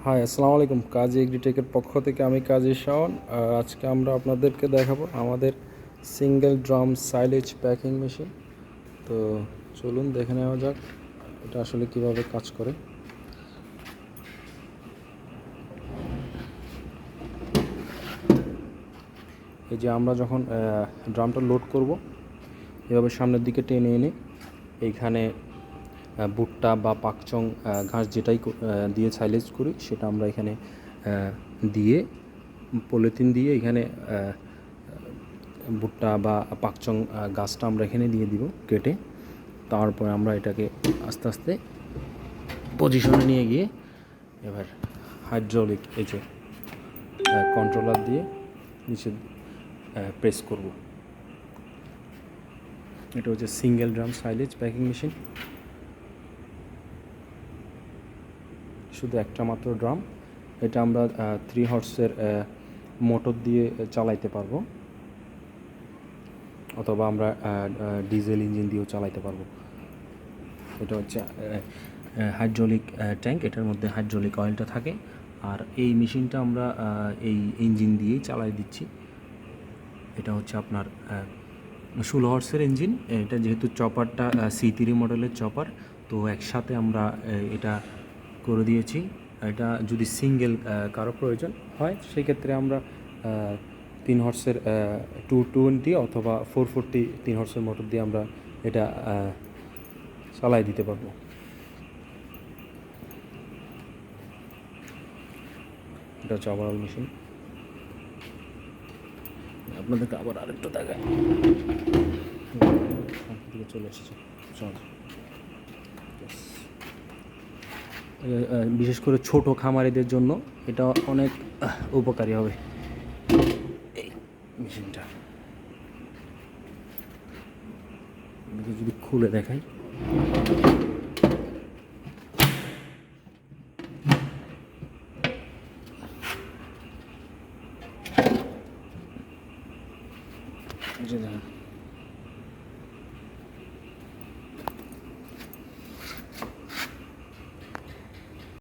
High, আসসালামু আলাইকুম। কাজী এগ্রিটেকের পক্ষ থেকে আমি কাজী শাওন। আজকে আমরা আপনাদেরকে দেখাবো আমাদের single drum silage packing machine. তো চলুন দেখে নেওয়া যাক এটা আসলে কিভাবে কাজ করে। এই যে আমরা যখন ড্রামটা লোড করব, এভাবে সামনের দিকে টেনে এনে এইখানে ভুট্টা বা পাকচং ঘাস যেটাই দিয়ে সাইলেজ করি সেটা আমরা এখানে দিয়ে পলিথিন দিয়ে এখানে ভুট্টা বা পাকচং গাছটা আমরা এখানে দিয়ে দিব কেটে। তারপরে আমরা এটাকে আস্তে আস্তে পজিশনে নিয়ে গিয়ে এবার হাইড্রোলিক এই যে কন্ট্রোলার দিয়ে নিচে প্রেস করব। এটা হচ্ছে single drum silage packing machine. শুধু একটা মাত্র ড্রাম। এটা আমরা 3 হর্সের মোটর দিয়ে চালাইতে পারবো, অথবা আমরা ডিজেল ইঞ্জিন দিয়েও চালাইতে পারবো। এটা হচ্ছে হাইড্রোলিক ট্যাঙ্ক, এটার মধ্যে হাইড্রোলিক অয়েলটা থাকে। আর এই মেশিনটা আমরা এই ইঞ্জিন দিয়েই চালাই দিচ্ছি। এটা হচ্ছে আপনার 16 হর্সের ইঞ্জিন। এটা যেহেতু চপারটা C3 মডেলের চপার, তো একসাথে আমরা এটা করে দিয়েছি। এটা যদি সিঙ্গেল কারো প্রয়োজন হয় সেক্ষেত্রে আমরা 3 হর্সের 220 অথবা 440 3 হর্সের মোটর দিয়ে আমরা এটা চালাই দিতে পারবো। এটা হচ্ছে ওভারঅল মেশিন। আপনাদেরকে আবার আরেকটু দেখায়, দিকে চলে এসেছে। বিশেষ করে ছোট খামারিদের জন্য এটা অনেক উপকারী হবে এই মেশিনটা। যদি খুলে দেখাই, যে দেখেন